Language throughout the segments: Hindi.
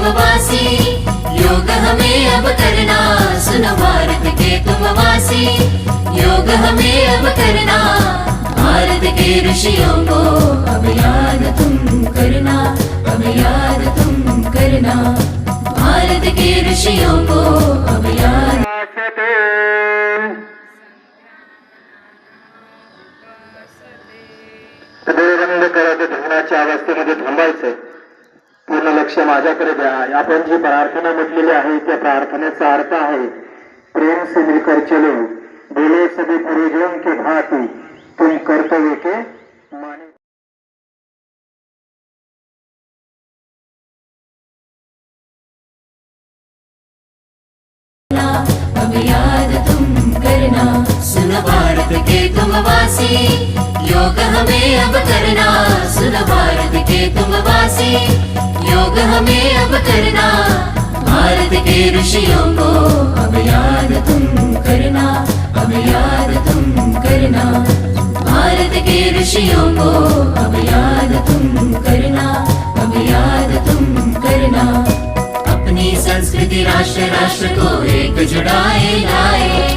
तुम वासी, योग हमें अब करना, सुनो भारत के तुम वासी, योग हमें अब करना, भारत के ऋषियों को अब याद तुम करना, अब याद तुम करना, भारत के ऋषियों को अब याद। बंद करत ध्यानाच्या अवस्थेमध्ये थांबायचंय. पूर्ण लक्ष माझ्याकडे द्या. आपण जी प्रार्थना म्हटलेली आहे त्या प्रार्थनेचा अर्थ आहे प्रेम से मिलकर चलो, बोले सभी पूर्वजों के भांति, तुम कर्तव्य के माने. अब याद तुम करना, सुनो भारत के तुम वासी, योग हमें अब करना, सुनो भारत के तुम वासी, योग हमें अब करना, भारत के ऋषियों को अब याद तुम करना, अब याद तुम करना, भारत के ऋषियों को अब याद तुम करना, अब याद तुम करना, अपनी संस्कृति राष्ट्र राष्ट्र को एक जुड़ाए लाए,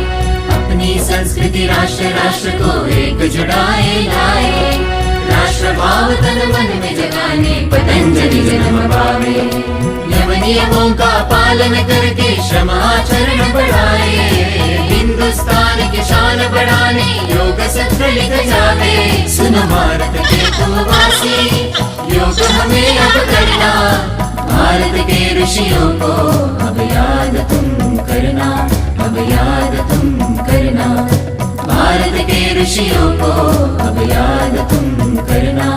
अपनी संस्कृति राष्ट्र राष्ट्र को एक जुड़ाए लाए, राष्ट्र भाव तन मन में जगाने पतंजलि जन्म पावे, यम नियमों का पालन करके श्रम आचरण बढ़ाए, हिंदुस्तान की शान बढ़ाने योग सूत्र लिख जावे, सुनो भारत के तुम वासी, योग हमें अब करना, भारत के ऋषियों को अब याद तुम करना, अब याद तुम करना, भारत के ऋषियों को अब याद तुम करना,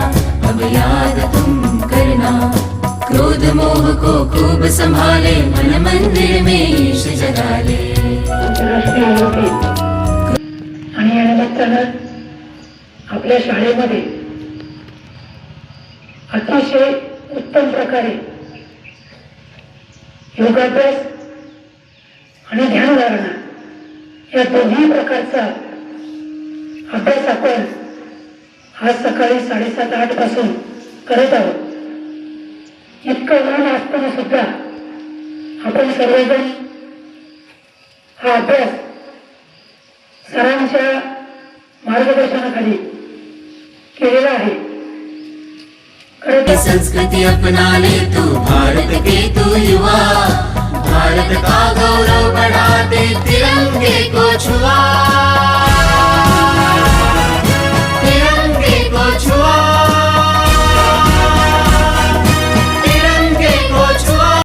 अब याद तुम करना, क्रोध मोह को खूब संभाले, मन मंदिर में ईश जगा ले. आणि या निमित्तानं आपल्या शाळेमध्ये अतिशय उत्तम प्रकारे योगाभ्यास आणि ध्यानधारणा या दोन्ही प्रकारचा अभ्यास आपण आज सकाळी 7:30-8 पासून करत आहोत. इतकं ऊन असताना सुद्धा आपण सर्वजण हा अभ्यास सरांच्या मार्गदर्शनाखाली केलेला आहे. संस्कृति अपना ले तू, भारत के तू युवा, भारत का गौरव बढ़ाते तिरंगे को छुआ.